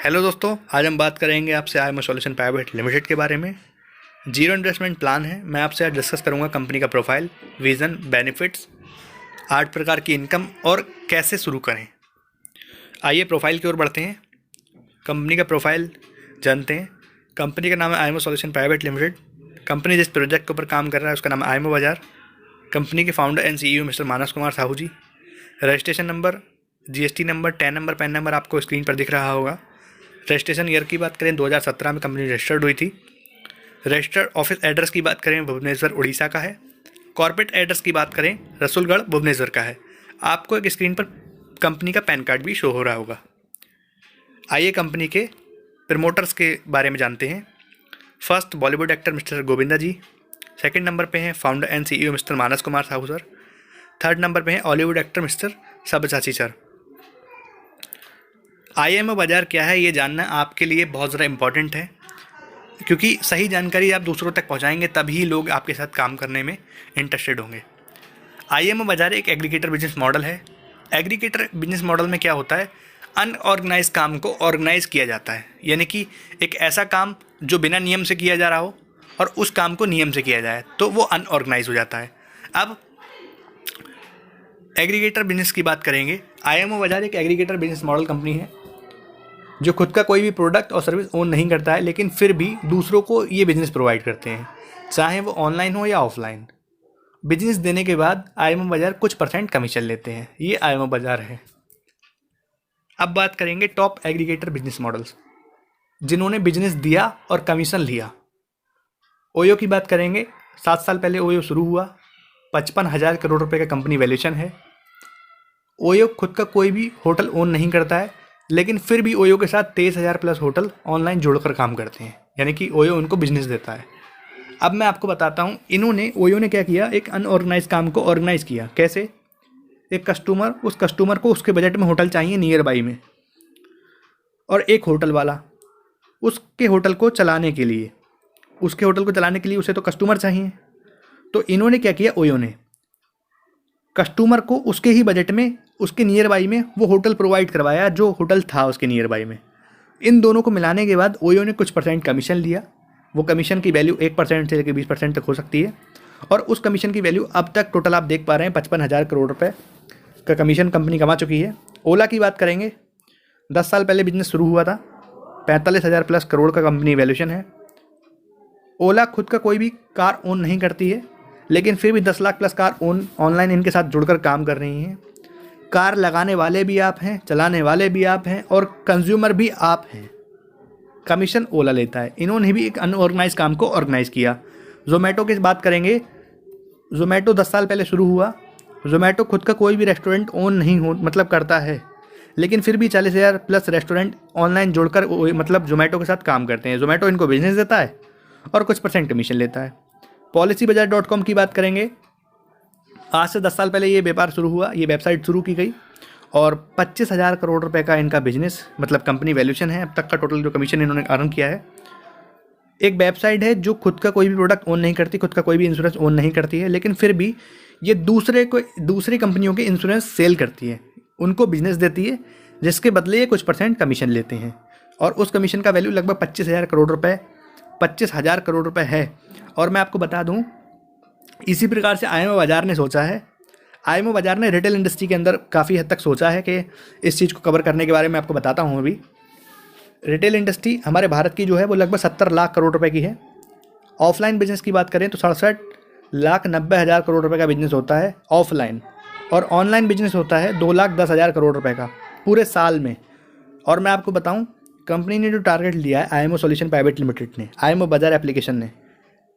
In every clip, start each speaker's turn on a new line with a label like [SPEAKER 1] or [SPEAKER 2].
[SPEAKER 1] Hello दोस्तों, आज हम बात करेंगे आपसे आईएमओ सॉल्यूशन प्राइवेट लिमिटेड के बारे में। जीरो इन्वेस्टमेंट प्लान है। मैं आपसे आज डिस्कस करूंगा कंपनी का प्रोफाइल, विज़न, बेनिफिट्स, 8 प्रकार की इनकम और कैसे शुरू करें। आइए प्रोफाइल की ओर बढ़ते हैं। कंपनी का प्रोफाइल जानते हैं। कंपनी का नाम है IMO solution private limited. Company जिस प्रोजेक्ट के ऊपर काम कर रहा है उसका नाम है आईएमओ बाज़ार। कंपनी के founder and CEO mister Manas Kumar Sahu ji. Registration number, GST number, TAN number, PAN number आपको स्क्रीन पर दिख रहा होगा। रजिस्ट्रेशन ईयर की बात करें 2017 में कंपनी रजिस्टर्ड हुई थी। रजिस्टर्ड ऑफिस एड्रेस की बात करें भुवनेश्वर उड़ीसा का है। कॉर्पोरेट एड्रेस की बात करें रसूलगढ़ भुवनेश्वर का है। आपको एक स्क्रीन पर कंपनी का पैन कार्ड भी शो हो रहा होगा। आइए कंपनी के प्रमोटर्स के बारे में जानते हैं। First, Bollywood actor mister Govinda ji. Second number पे हैं founder and CEO mister Manas Kumar Sahu sir. Third number पे हैं Hollywood actor mister Sabyasachi sir. IMO Bazaar क्या है ये जानना आपके लिए बहुत ज़्यादा इम्पॉर्टेंट है, क्योंकि सही जानकारी आप दूसरों तक पहुंचाएंगे तभी लोग आपके साथ काम करने में इंटरेस्टेड होंगे। आईएमओ बाज़ार एक एग्रीगेटर बिजनेस मॉडल है। एग्रीगेटर बिजनेस मॉडल में क्या होता है, अनऑर्गेनाइज काम को ऑर्गेनाइज किया जाता है, यानी कि एक ऐसा काम जो बिना नियम से किया जा रहा हो और उस काम को नियम से किया जाए तो वो अनऑर्गेनाइज हो जाता है। अब एग्रीगेटर बिजनेस की बात करेंगे। आईएमओ बाज़ार एक एग्रीगेटर बिजनेस मॉडल कंपनी है जो खुद का कोई भी प्रोडक्ट और सर्विस ओन नहीं करता है, लेकिन फिर भी दूसरों को ये बिज़नेस प्रोवाइड करते हैं, चाहे वो ऑनलाइन हो या ऑफलाइन। बिजनेस देने के बाद आईएमओ बाज़ार कुछ % कमीशन लेते हैं। ये आईएमओ बाज़ार है। अब बात करेंगे टॉप एग्रीगेटर बिजनेस मॉडल्स जिन्होंने बिजनेस दिया और कमीशन लिया। ओयो की बात करेंगे। 7 साल पहले ओयो शुरू हुआ। 55,000 करोड़ रुपए का कंपनी वैल्यूएशन है। ओयो खुद का कोई भी होटल ओन नहीं करता है, लेकिन फिर भी ओयो के साथ 23,000 प्लस होटल ऑनलाइन जोड़कर काम करते हैं, यानी कि ओयो उनको बिजनेस देता है। अब मैं आपको बताता हूँ ओयो ने क्या किया, एक अनऑर्गेनाइज काम को ऑर्गेनाइज किया। कैसे? एक उस कस्टमर को उसके बजट में होटल चाहिए नियर बाई में, और एक होटल वाला उसके होटल को चलाने के लिए उसे तो कस्टमर चाहिए। तो इन्होंने क्या किया, ओयो ने कस्टमर को उसके ही बजट में उसके नियर बाई में वो होटल प्रोवाइड करवाया जो होटल था उसके नियर बाई में। इन दोनों को मिलाने के बाद ओयो ने कुछ % कमीशन लिया। वो कमीशन की वैल्यू 1% से लेकर 20% तक हो सकती है, और उस कमीशन की वैल्यू अब तक टोटल आप देख पा रहे हैं 55,000 करोड़ रुपए का कमीशन कंपनी कमा चुकी है। ओला की बात करेंगे। 10 साल पहले बिजनेस शुरू हुआ था। 45,000 प्लस करोड़ का कंपनी वैल्यूएशन है। ओला खुद का कोई भी कार ओन नहीं करती है, लेकिन फिर भी 10 लाख प्लस कार ऑनलाइन इनके साथ जुड़कर काम कर रही हैं। कार लगाने वाले भी आप हैं, चलाने वाले भी आप हैं, और कंज्यूमर भी आप हैं। कमीशन ओला लेता है। इन्होंने भी एक अनऑर्गेनाइज काम को ऑर्गेनाइज किया। जोमेटो की बात करेंगे। जोमेटो 10 साल पहले शुरू हुआ। जोमेटो खुद का कोई भी रेस्टोरेंट ओन नहीं हो करता है, लेकिन फिर भी 40,000 प्लस रेस्टोरेंट ऑनलाइन जोड़कर जोमेटो के साथ काम करते हैं। जोमेटो इनको बिजनेस देता है और कुछ % कमीशन लेता है। policybazaar.com की बात करेंगे। आज से 10 साल पहले ये व्यापार शुरू हुआ, ये वेबसाइट शुरू की गई, और 25,000 करोड़ रुपए का इनका बिजनेस कंपनी वैल्यूएशन है। अब तक का टोटल जो कमीशन इन्होंने अर्न किया है। एक वेबसाइट है जो खुद का कोई भी प्रोडक्ट ओन नहीं करती, खुद का कोई भी इंश्योरेंस ओन नहीं करती है, लेकिन फिर भी ये दूसरी कंपनियों के इंश्योरेंस सेल करती है, उनको बिजनेस देती है, जिसके बदले ये कुछ % कमीशन लेते हैं, और उस कमीशन का वैल्यू लगभग 25,000 करोड़ रुपए है। और मैं आपको बता दूं, इसी प्रकार से आईएमओ बाज़ार ने सोचा है। आईएमओ बाज़ार ने रिटेल इंडस्ट्री के अंदर काफ़ी हद तक सोचा है कि इस चीज़ को कवर करने के बारे में आपको बताता हूँ। अभी रिटेल इंडस्ट्री हमारे भारत की जो है वो लगभग 70 लाख करोड़ रुपए की है। ऑफलाइन बिजनेस की बात करें तो 67,90,000 करोड़ रुपए का बिजनेस होता है ऑफलाइन, और ऑनलाइन बिजनेस होता है 2,10,000 करोड़ रुपए का पूरे साल में। और मैं आपको बताऊँ, कंपनी ने जो टारगेट लिया है आईएमओ सॉल्यूशन प्राइवेट लिमिटेड ने, आईएमओ बाज़ार एप्लीकेशन ने,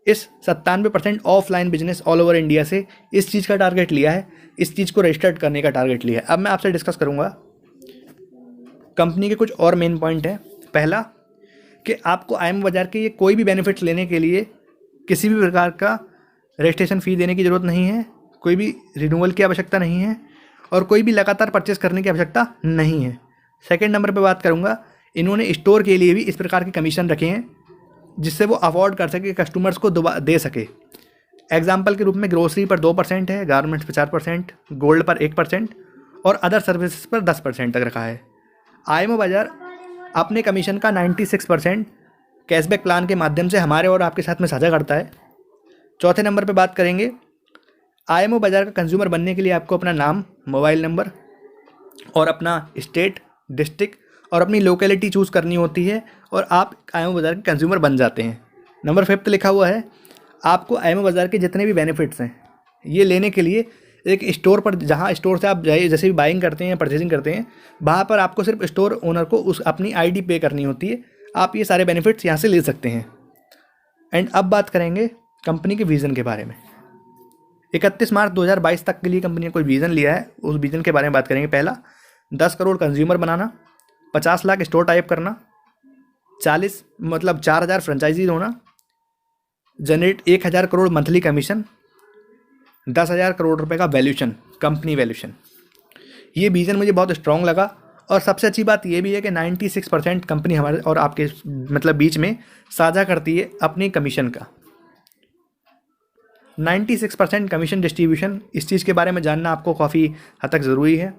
[SPEAKER 1] इस 97% offline business all over India से इस चीज़ का टारगेट लिया है, इस चीज़ को रजिस्टर्ड करने का टारगेट लिया है। अब मैं आपसे डिस्कस करूंगा कंपनी के कुछ और मेन पॉइंट हैं। पहला, कि आपको आईएमओ बाज़ार के ये कोई भी बेनिफिट्स लेने के लिए किसी भी प्रकार का रजिस्ट्रेशन फ़ी देने की ज़रूरत नहीं है, कोई भी रिन्यूअल की आवश्यकता नहीं है, और कोई भी लगातार परचेस करने की आवश्यकता नहीं है। सेकेंड नंबर पर बात करूँगा, इन्होंने स्टोर के लिए भी इस प्रकार के कमीशन रखे हैं जिससे वो अफोर्ड कर सके, कस्टमर्स को दे सके। एग्जाम्पल के रूप में ग्रोसरी पर 2% है, गारमेंट्स पर 4%, गोल्ड पर 1% और अदर सर्विसेज पर 10% तक रखा है। आईएमओ बाज़ार अपने कमीशन का 96% कैशबैक प्लान के माध्यम से हमारे और आपके साथ में साझा करता है। चौथे नंबर पे बात करेंगे, आईएमओ बाज़ार का कंज्यूमर बनने के लिए आपको अपना नाम, मोबाइल नंबर और अपना स्टेट, डिस्ट्रिक्ट और अपनी लोकेलिटी चूज़ करनी होती है और आप आईएमओ बाज़ार के कंज्यूमर बन जाते हैं। नंबर 5 लिखा हुआ है, आपको आईएमओ बाज़ार के जितने भी बेनिफिट्स हैं ये लेने के लिए एक स्टोर पर, जहाँ स्टोर से आप जैसे भी बाइंग करते हैं, परचेजिंग करते हैं, वहाँ पर आपको सिर्फ स्टोर ओनर को उस अपनी आईडी पे करनी होती है। आप ये सारे बेनिफिट्स यहाँ से ले सकते हैं। एंड अब बात करेंगे कंपनी के विज़न के बारे में। 31 मार्च 2022 तक के लिए कंपनी ने कोई विज़न लिया है, उस विज़न के बारे में बात करेंगे। पहला, 10 करोड़ कंज्यूमर बनाना, 50 लाख स्टोर टाइप करना, 4,000 फ्रेंचाइजीज होना, generate 1,000 crore monthly commission, 10,000 crore रुपए का वैल्यूशन, कंपनी वैल्यूशन। ये विज़न मुझे बहुत स्ट्रॉन्ग लगा और सबसे अच्छी बात ये भी है कि 96% कंपनी हमारे और आपके बीच में साझा करती है अपनी कमीशन का। 96% कमीशन डिस्ट्रीब्यूशन, इस चीज़ के बारे में जानना आपको काफ़ी हद तक ज़रूरी है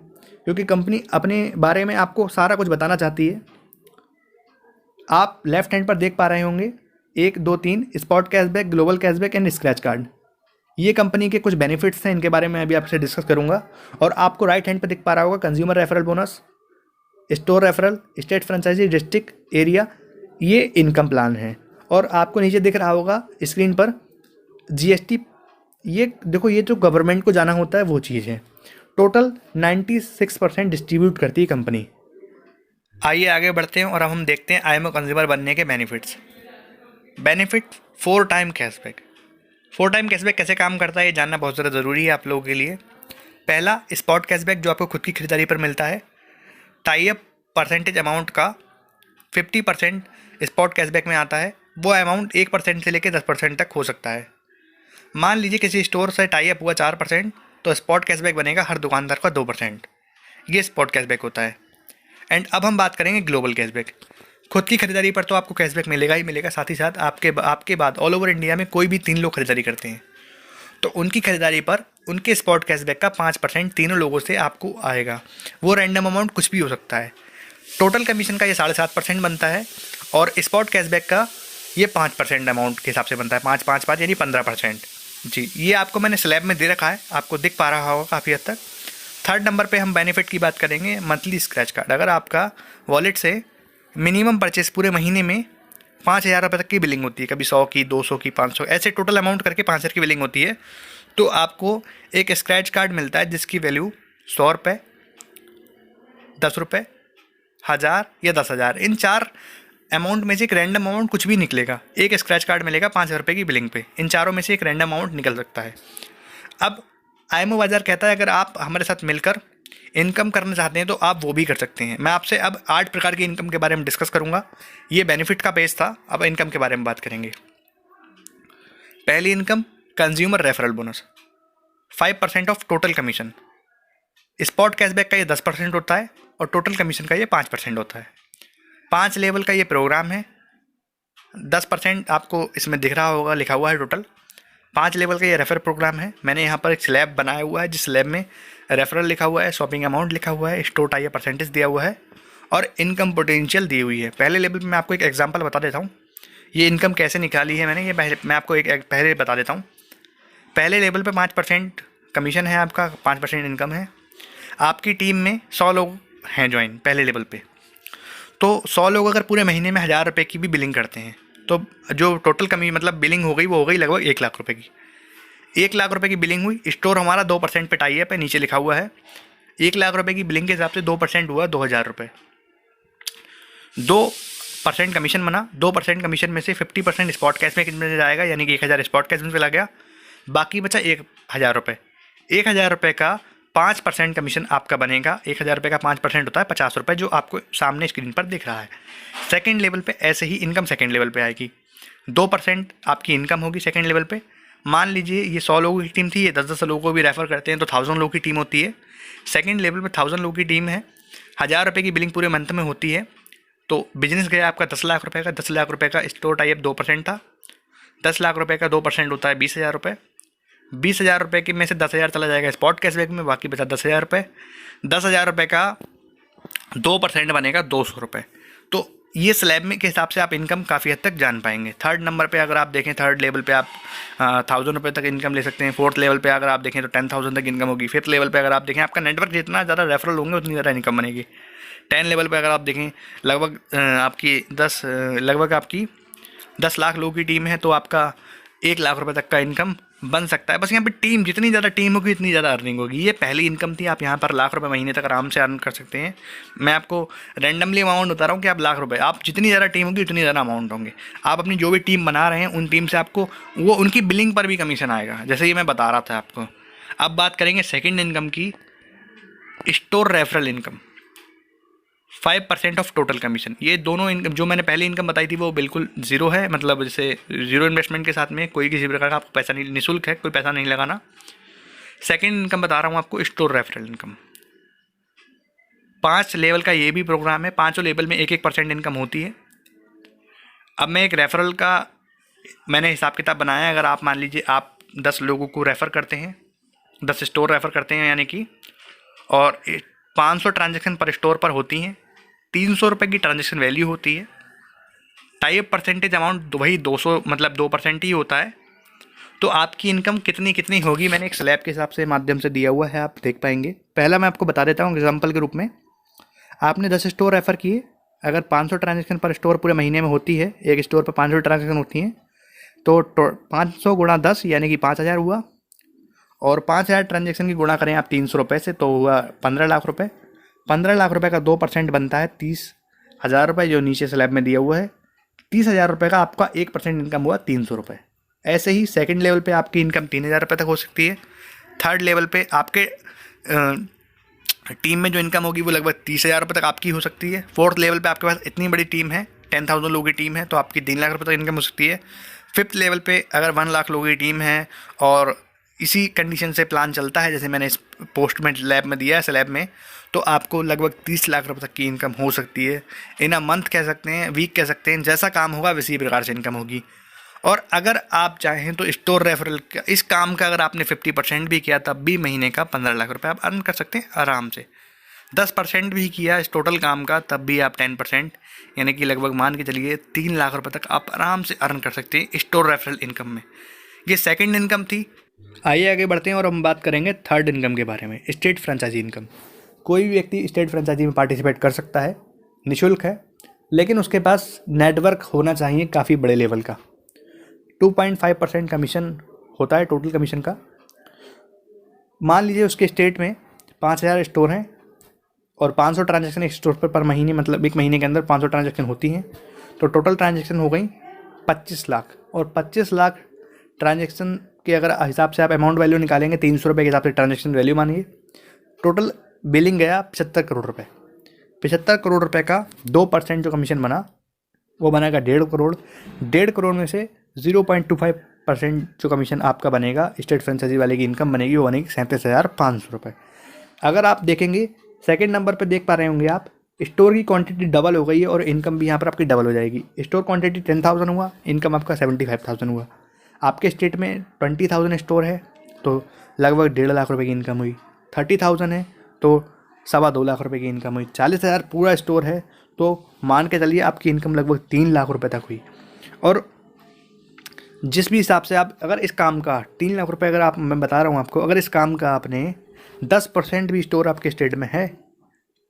[SPEAKER 1] क्योंकि कंपनी अपने बारे में आपको सारा कुछ बताना चाहती है। आप लेफ्ट हैंड पर देख पा रहे होंगे 1, 2, 3 spot cashback, global cashback and scratch card. ये कंपनी के कुछ बेनिफिट्स हैं, इनके बारे में अभी आपसे डिस्कस करूंगा। और आपको राइट हैंड पर दिख पा रहा होगा consumer referral bonus, store referral, state franchisee, district area, ये इनकम प्लान है। और आपको नीचे दिख रहा होगा स्क्रीन पर जीएसटी। ये देखो, ये जो गवर्नमेंट को जाना होता है वो चीज़ है। टोटल 96% डिस्ट्रीब्यूट करती है कंपनी। आइए आगे बढ़ते हैं और अब हम देखते हैं आईएमओ कंज्यूमर बनने के benefits. Benefit 4 time cashback. 4 time cashback कैसे काम करता है ये जानना बहुत ज़्यादा ज़रूरी है आप लोगों के लिए। पहला, स्पॉट कैशबैक जो आपको खुद की खरीदारी पर मिलता है। टाई अप परसेंटेज अमाउंट का 50% स्पॉट कैशबैक में आता है। वो अमाउंट 1% से लेकर 10% तक हो सकता है। मान लीजिए किसी स्टोर से टाई अप हुआ 4%, तो स्पॉट कैशबैक बनेगा हर दुकानदार का 2%। ये स्पॉट कैशबैक होता है। एंड अब हम बात करेंगे ग्लोबल कैशबैक। खुद की खरीदारी पर तो आपको कैशबैक मिलेगा ही मिलेगा, साथ ही साथ आपके बाद ऑल ओवर इंडिया में कोई भी 3 लोग खरीदारी करते हैं तो उनकी खरीदारी पर उनके स्पॉट कैशबैक का 5% तीनों लोगों से आपको आएगा। वो रैंडम अमाउंट कुछ भी हो सकता है। टोटल कमीशन का ये 7.5% बनता है और स्पॉट कैशबैक का ये 5% अमाउंट के हिसाब से बनता है। 5 यानी 15%। जी, ये आपको मैंने स्लैब में दे रखा है, आपको दिख पा रहा होगा काफ़ी हद तक। 3rd नंबर पे हम बेनिफिट की बात करेंगे, मंथली स्क्रैच कार्ड। अगर आपका वॉलेट से मिनिमम परचेस पूरे महीने में 5,000 रुपये तक की बिलिंग होती है, कभी 100 की, 200 की, 500, ऐसे टोटल अमाउंट करके 5,000 की बिलिंग होती है, तो आपको एक स्क्रैच कार्ड मिलता है जिसकी वैल्यू 100 रुपये, 10 रुपये, 1,000 या 10,000। इन 4 अमाउंट में से एक रैंडम अमाउंट कुछ भी निकलेगा। एक स्क्रैच कार्ड मिलेगा 5,000 रुपये की बिलिंग पे। इन चारों में से एक रैंडम अमाउंट निकल सकता है। अब आईएमओ बाज़ार कहता है अगर आप हमारे साथ मिलकर इनकम करना चाहते हैं तो आप वो भी कर सकते हैं। मैं आपसे अब 8 प्रकार की इनकम के बारे में डिस्कस करूंगा। ये बेनिफिट का पेज था, अब इनकम के बारे में बात करेंगे। पहली income, consumer referral bonus, 5% of total commission. Spot cashback का ये 10% होता है और टोटल कमीशन का ये 5% होता है। 5 लेवल का ये प्रोग्राम है। 10% आपको इसमें दिख रहा होगा, लिखा हुआ है टोटल। 5 लेवल का ये रेफर प्रोग्राम है। मैंने यहाँ पर एक स्लैब बनाया हुआ है जिस स्लैब में रेफरल लिखा हुआ है, शॉपिंग अमाउंट लिखा हुआ है, स्टोर टाइप परसेंटेज दिया हुआ है और इनकम पोटेंशियल दी हुई है। पहले लेवल पे मैं आपको एक एग्जांपल बता देता हूँ, ये इनकम कैसे निकाली है मैंने, ये मैं आपको एक पहले बता देता हूँ। पहले लेवल पे 5% कमीशन है, आपका 5% इनकम है। आपकी टीम में 100 लोग हैं ज्वाइन पहले लेवल पे, तो 100 लोग अगर पूरे महीने में 1,000 रुपये की भी बिलिंग करते हैं तो जो टोटल बिलिंग हो गई वो हो गई लगभग 1 लाख रुपये की। 1 लाख रुपये की बिलिंग हुई। स्टोर हमारा 2% पे टाई अप है, नीचे लिखा हुआ है। 1 लाख रुपये की बिलिंग के हिसाब से 2% हुआ 2,000 रुपये। 2% कमीशन बना। 2% कमीशन में से 50% स्पॉट कैश में जाएगा, यानी कि 1,000 स्पॉट कैश में चला गया, बाकी बचा 1,000 रुपये। 1,000 रुपये का 5% कमीशन आपका बनेगा। 1,000 रुपये का 5% होता है 50 रुपये, जो आपको सामने स्क्रीन पर दिख रहा है। सेकेंड लेवल पे ऐसे ही इनकम सेकेंड लेवल पे आएगी। 2% आपकी इनकम होगी सेकेंड लेवल पे। मान लीजिए ये 100 लोगों की टीम थी, ये 10-10 लोगों को भी रेफर करते हैं तो 1,000 लोगों की टीम होती है। सेकेंड लेवल पे 1,000 लोगों की टीम है। 1,000 रुपये की बिलिंग पूरे मंथ में होती है, तो बिजनेस गया आपका 10 लाख रुपये का। 10 लाख रुपये का स्टोर टाइप 2% था। 10 लाख रुपये का 2% होता है 20,000 रुपये। 20,000 रुपये के में से 10,000 चला जाएगा स्पॉट कैशबैक में, बाकी बचा 10,000 रुपये। 10,000 रुपये का 2% बनेगा 200 रुपये। तो ये स्लैब में के हिसाब से आप इनकम काफ़ी हद तक जान पाएंगे। थर्ड नंबर पे अगर आप देखें, थर्ड लेवल पे आप 1000 रुपये तक इनकम ले सकते हैं। फोर्थ लेवल पे अगर आप देखें तो 10,000 तक इनकम होगी। फिफ्थ लेवल पे अगर आप देखें, आपका नेटवर्क जितना ज़्यादा रेफरल होंगे उतनी ज़्यादा इनकम बनेगी। 10 लेवल पे अगर आप देखें, लगभग आपकी 10 लाख लोगों की टीम है तो आपका 1 लाख रुपए तक का इनकम बन सकता है। बस यहाँ पे टीम, जितनी ज़्यादा टीम होगी उतनी ज़्यादा अर्निंग होगी। ये पहली इनकम थी, आप यहाँ पर लाख रुपए महीने तक आराम से अर्न कर सकते हैं। मैं आपको रैंडमली अमाउंट बता रहा हूँ कि आप लाख रुपए, आप जितनी ज़्यादा टीम होगी उतनी ज़्यादा अमाउंट होंगे। आप अपनी जो भी टीम बना रहे हैं उन टीम से आपको वो उनकी बिलिंग पर भी कमीशन आएगा, जैसे ये मैं बता रहा था आपको। अब बात करेंगे सेकेंड इनकम की, store referral income, 5% of total commission. ये दोनों इनकम, जो मैंने पहली इनकम बताई थी वो बिल्कुल ज़ीरो है, मतलब जैसे ज़ीरो इन्वेस्टमेंट के साथ में कोई किसी प्रकार का आपको पैसा नहीं, निःशुल्क है, कोई पैसा नहीं लगाना। सेकंड इनकम बता रहा हूँ आपको, स्टोर रेफरल इनकम। 5 लेवल का ये भी प्रोग्राम है, 5 लेवल में 1% इनकम होती है। अब मैं एक रेफरल का मैंने हिसाब किताब बनाया है। अगर आप मान लीजिए आप 10 लोगों को रेफ़र करते हैं, 10 स्टोर रेफ़र करते हैं यानी कि, और 500 ट्रांजेक्शन पर स्टोर पर होती हैं, 300 रुपये की ट्रांजेक्शन वैल्यू होती है। टाइप परसेंटेज अमाउंट वही 200, मतलब 2% ही होता है। तो आपकी इनकम कितनी कितनी होगी मैंने एक स्लैब के हिसाब से माध्यम से दिया हुआ है, आप देख पाएंगे। पहला मैं आपको बता देता हूँ एग्जांपल के रूप में। आपने 10 स्टोर रेफ़र किए, अगर 500 ट्रांजेक्शन पर स्टोर पूरे महीने में होती है, एक स्टोर पर 500 ट्रांजेक्शन होती हैं, तो 500 गुणा 10 यानी कि 5000 हुआ, और 5000 ट्रांजेक्शन की गुणा करें आप 300 रुपये से तो हुआ 15 लाख रुपये। 15 लाख रुपये का 2% बनता है 30,000 रुपये, जो नीचे स्लैब में दिया हुआ है। 30,000 रुपये का आपका 1% इनकम हुआ 300 रुपये। ऐसे ही सेकंड लेवल पे आपकी इनकम 3,000 रुपये तक हो सकती है। थर्ड लेवल पे आपके टीम में जो इनकम होगी वो लगभग 30,000 रुपये तक आपकी हो सकती है। फोर्थ लेवल पे आपके पास इतनी बड़ी टीम है, 10,000 लोगों की टीम है, तो आपकी 3 लाख रुपये तक इनकम हो सकती है। फिफ्थ लेवल पे अगर 1 लाख लोगों की टीम है और इसी कंडीशन से प्लान चलता है जैसे मैंने इस पोस्ट में लैब में दिया है स्लैब में, तो आपको लगभग 30 लाख रुपये तक की इनकम हो सकती है। इन अ मंथ कह सकते हैं, वीक कह सकते हैं, जैसा काम होगा वैसी प्रकार से इनकम होगी। और अगर आप चाहें तो स्टोर रेफरल का इस काम का अगर आपने 50% भी किया तब भी महीने का 15 लाख रुपये आप अर्न कर सकते हैं आराम से। 10% भी किया इस टोटल काम का तब भी आप 10% यानी कि लगभग मान के चलिए 3 लाख रुपये तक आप आराम से अर्न कर सकते हैं स्टोर रेफरल इनकम में। ये सेकंड इनकम थी। आइए आगे बढ़ते हैं और हम बात करेंगे थर्ड इनकम के बारे में, स्टेट फ्रेंचाइजी इनकम। कोई भी व्यक्ति स्टेट फ्रेंचाइजी में पार्टिसिपेट कर सकता है, निःशुल्क है, लेकिन उसके पास नेटवर्क होना चाहिए काफ़ी बड़े लेवल का। 2.5% कमीशन होता है टोटल कमीशन का। मान लीजिए उसके स्टेट में 5,000 स्टोर हैं और 500 ट्रांजेक्शन एक स्टोर पर महीने, मतलब एक महीने के अंदर 500 ट्रांजेक्शन होती हैं, तो टोटल ट्रांजेक्शन हो गई 25 लाख। और 25 लाख ट्रांजेक्शन के अगर हिसाब से आप अमाउंट वैल्यू निकालेंगे 300 रुपये के हिसाब से ट्रांजेक्शन वैल्यू मानिए, टोटल बिलिंग गया 75 करोड़ रुपये। 75 करोड़ रुपये का 2% जो कमीशन बना वो बनेगा 1.5 करोड़। 1.5 करोड़ में से 0.25% जो कमीशन आपका बनेगा, स्टेट फ्रेंचाइजी वाले की इनकम बनेगी, वो बनेगी 37,500 रुपये। अगर आप देखेंगे सेकंड नंबर पर देख पा रहे होंगे आप, स्टोर की क्वांटिटी डबल हो गई है और इनकम भी यहाँ पर आपकी डबल हो जाएगी। स्टोर क्वांटिटी 10,000 हुआ, इनकम आपका 75,000 हुआ। आपके स्टेट में 20,000 स्टोर है तो लगभग 1.5 लाख रुपए की इनकम हुई। 30,000 है तो 2.25 लाख रुपए की इनकम हुई। 40,000 पूरा स्टोर है तो मान के चलिए आपकी इनकम लगभग 3 लाख रुपए तक हुई। और जिस भी हिसाब से आप अगर इस काम का 3 लाख रुपए, अगर आप, मैं बता रहा हूँ आपको, अगर इस काम का आपने 10% भी स्टोर आपके स्टेट में है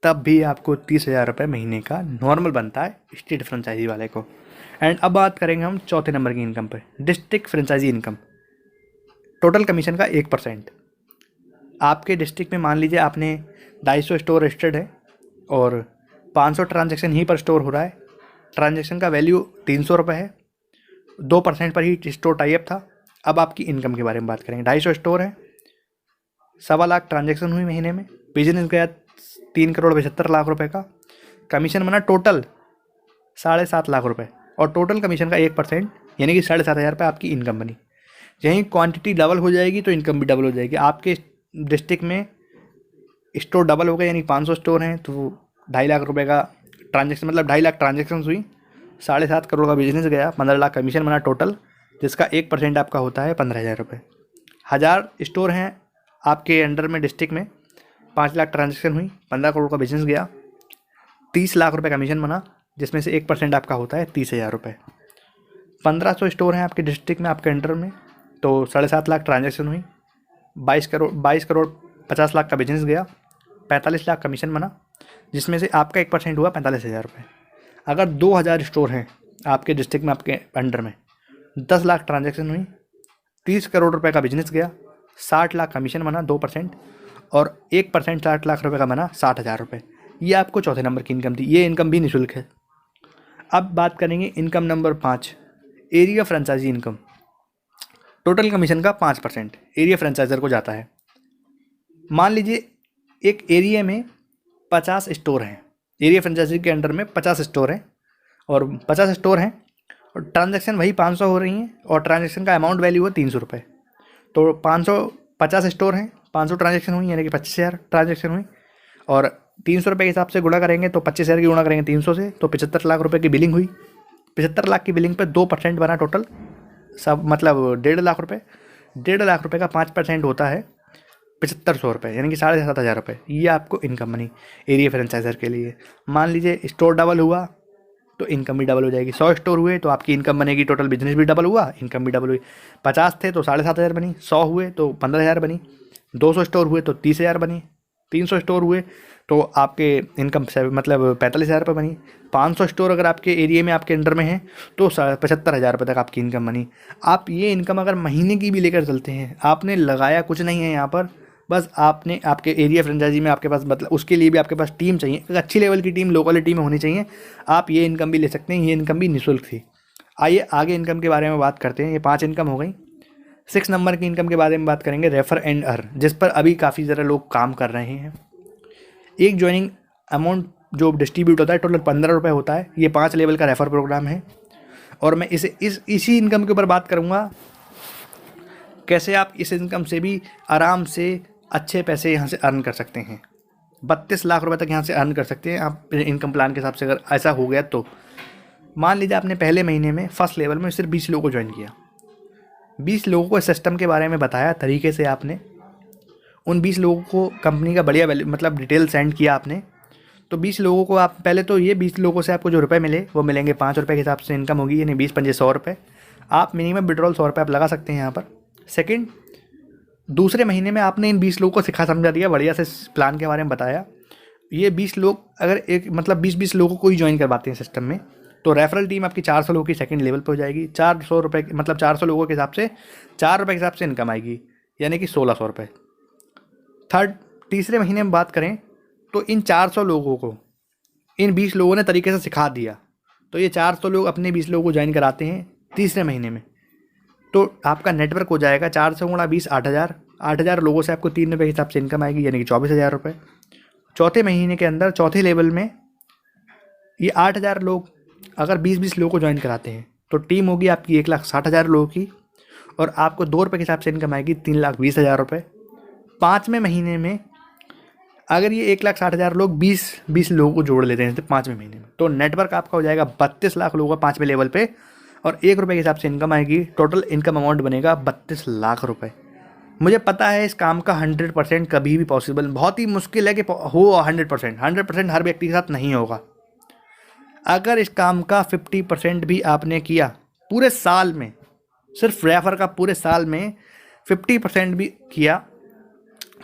[SPEAKER 1] तब भी आपको 30,000 रुपये महीने का नॉर्मल बनता है स्टेट फ्रेंचाइजी वाले को। एंड अब बात करेंगे हम चौथे नंबर की इनकम पर, district franchisee income. Total commission का 1%। आपके डिस्ट्रिक्ट में मान लीजिए आपने 250 स्टोर रजिस्टर्ड है और 500 ट्रांजेक्शन ही पर स्टोर हो रहा है। ट्रांजेक्शन का वैल्यू 300 रुपये है, 2% पर ही स्टोर टाइप था। अब आपकी इनकम के बारे में बात करेंगे। 250 स्टोर है, 1.25 लाख ट्रांजेक्शन हुई महीने में, बिजनेस गया 3,75,00,000 रुपये का, कमीशन बना टोटल 7.5 लाख रुपये, और टोटल कमीशन का 1% यानी कि 7,500 रुपये आपकी इनकम बनी। यहीं क्वांटिटी डबल हो जाएगी तो इनकम भी डबल हो जाएगी। आपके डिस्ट्रिक्ट में स्टोर डबल हो गए यानी 500 स्टोर हैं तो 2.5 लाख रुपये का ट्रांजेक्शन, मतलब 2.5 लाख ट्रांजेक्शन हुई, 7.5 करोड़ का बिजनेस गया, 15 लाख कमीशन बना टोटल, जिसका 1% आपका होता है 15,000 रुपये। 1,000 स्टोर हैं आपके अंडर में डिस्ट्रिक्ट में, 5 लाख ट्रांजेक्शन हुई, 15 करोड़ का बिजनेस गया, 30 लाख रुपये कमीशन बना, जिसमें से 1% आपका होता है 30,000 रुपये। 1500 स्टोर हैं आपके डिस्ट्रिक्ट में, आपके अंडर में, तो 7.5 लाख ट्रांजैक्शन हुई, 22 करोड़ 50 लाख का बिजनेस गया, 45 लाख कमीशन बना, जिसमें से आपका 1% हुआ 45,000 रुपये। अगर 2000 स्टोर हैं आपके डिस्ट्रिक्ट में, आपके अंडर में, 10 लाख ट्रांजैक्शन हुई, 30 करोड़ रुपए का बिजनेस गया, 60 लाख कमीशन बना 2%, और 1% 60 लाख रुपए का बना 60,000 रुपये। ये आपको चौथे नंबर की इनकम थी। ये इनकम भी निःशुल्क है। अब बात करेंगे income number 5, area franchisee income. Total commission का 5% एरिया फ्रेंचाइजर को जाता है। मान लीजिए एक एरिया में 50 स्टोर हैं, एरिया फ्रेंचाइजी के अंडर में 50 स्टोर हैं, और 50 स्टोर हैं और ट्रांजैक्शन वही 500 हो रही हैं, और ट्रांजैक्शन का अमाउंट वैल्यू है 300 रुपये। तो 550 स्टोर हैं, 500 ट्रांजैक्शन हुई, यानी कि 25,000 ट्रांजैक्शन हुई, और 300 रुपये के हिसाब से गुणा करेंगे तो 25,000 की गुणा करेंगे 300 से, तो 75 लाख रुपये की बिलिंग हुई। 75 लाख की बिलिंग पे 2% बना टोटल, सब मतलब 1.5 लाख रुपये। 1.5 लाख रुपये का 5% होता है 7500 रुपये, यानी कि 7,500 रुपये। ये आपको इनकम बनी एरिया फ्रेंचाइजर के लिए। मान लीजिए स्टोर डबल हुआ तो इनकम भी डबल हो जाएगी। 100 स्टोर हुए तो आपकी इनकम बनेगी, टोटल बिजनेस भी डबल हुआ, इनकम भी डबल हुई। 50 थे तो 7,500 बनी, 100 हुए तो 15,000 बनी, 200 स्टोर हुए तो 30,000 बनी, 300 स्टोर हुए तो आपके इनकम मतलब 45,000 रुपये बनी। 500 स्टोर अगर आपके एरिया में आपके अंडर में है तो 75,000 रुपये तक आपकी इनकम बनी। आप ये इनकम अगर महीने की भी लेकर चलते हैं, आपने लगाया कुछ नहीं है यहाँ पर, बस आपने आपके एरिया फ्रेंचाइजी में आपके पास मतलब उसके लिए भी आपके पास टीम चाहिए, एक अच्छी लेवल की टीम, लोकलिटी में होनी चाहिए। आप ये इनकम भी ले सकते हैं, ये इनकम भी निःशुल्क थी। आइए आगे इनकम के बारे में बात करते हैं। ये 5 इनकम हो गई। 6 नंबर की इनकम के बारे में बात करेंगे, रेफर एंड अर्न, जिस पर अभी काफ़ी ज़्यादा लोग काम कर रहे हैं। एक ज्वाइनिंग अमाउंट जो डिस्ट्रीब्यूट होता है टोटल 15 रुपये होता है। ये 5 लेवल का रेफर प्रोग्राम है, और मैं इसी इनकम के ऊपर बात करूँगा, कैसे आप इस इनकम से भी आराम से अच्छे पैसे यहाँ से अर्न कर सकते हैं। 32 लाख रुपए तक यहाँ से अर्न कर सकते हैं आप इनकम प्लान के हिसाब से, अगर ऐसा हो गया तो। मान लीजिए आपने पहले महीने में फर्स्ट लेवल में सिर्फ 20 लोगों को ज्वाइन किया, 20 लोगों को सिस्टम के बारे में बताया तरीके से, आपने उन 20 लोगों को कंपनी का बढ़िया मतलब डिटेल सेंड किया आपने, तो 20 लोगों को आप पहले तो ये 20 लोगों से आपको जो रुपए मिले वो मिलेंगे 5 रुपये के हिसाब से इनकम होगी, यानी 20 पंजे 100 रुपये। आप मिनिमम विड्रॉल 100 रुपये आप लगा सकते हैं यहाँ पर। सेकंड, दूसरे महीने में आपने इन 20 लोगों को सिखा समझा दिया, बढ़िया से प्लान के बारे में बताया। ये 20 लोग अगर एक मतलब 20-20 लोगों को ही ज्वाइन करवाते हैं सिस्टम में, तो रेफरल टीम आपकी 400 लोगों की सेकंड लेवल पर हो जाएगी। 400 रुपये मतलब 400 लोगों के हिसाब से 4 रुपये के हिसाब से इनकम आएगी, यानी कि 1600 रुपये। तीसरे महीने में बात करें तो इन 400 लोगों को इन 20 लोगों ने तरीके से सिखा दिया, तो ये 400 लोग अपने 20 लोगों को ज्वाइन कराते हैं तीसरे महीने में, तो आपका नेटवर्क हो जाएगा 400 गुणा 20 8,000। 8,000 लोगों से आपको 3 रुपये के हिसाब से इनकम आएगी, यानी कि 24,000 रुपये। चौथे महीने के अंदर चौथे लेवल में ये 8,000 लोग अगर 20-20 लोगों को ज्वाइन कराते हैं तो टीम होगी आपकी 1,60,000 लोगों की, और आपको 2 रुपये के हिसाब से इनकम आएगी 3,20,000 रुपये। 5वें महीने में अगर ये 1,60,000 लोग 20 लोगों को जोड़ लेते हैं 5वें महीने में, तो नेटवर्क आपका हो जाएगा 32 लाख लोगों का 5वें लेवल पे, और 1 रुपये के हिसाब से इनकम आएगी। टोटल इनकम अमाउंट बनेगा 32 लाख रुपए। मुझे पता है इस काम का 100% कभी भी पॉसिबल बहुत ही मुश्किल है कि हो 100% हर व्यक्ति के साथ नहीं होगा। अगर इस काम का 50% भी आपने किया पूरे साल में, सिर्फ रेफर का पूरे साल में 50% भी किया,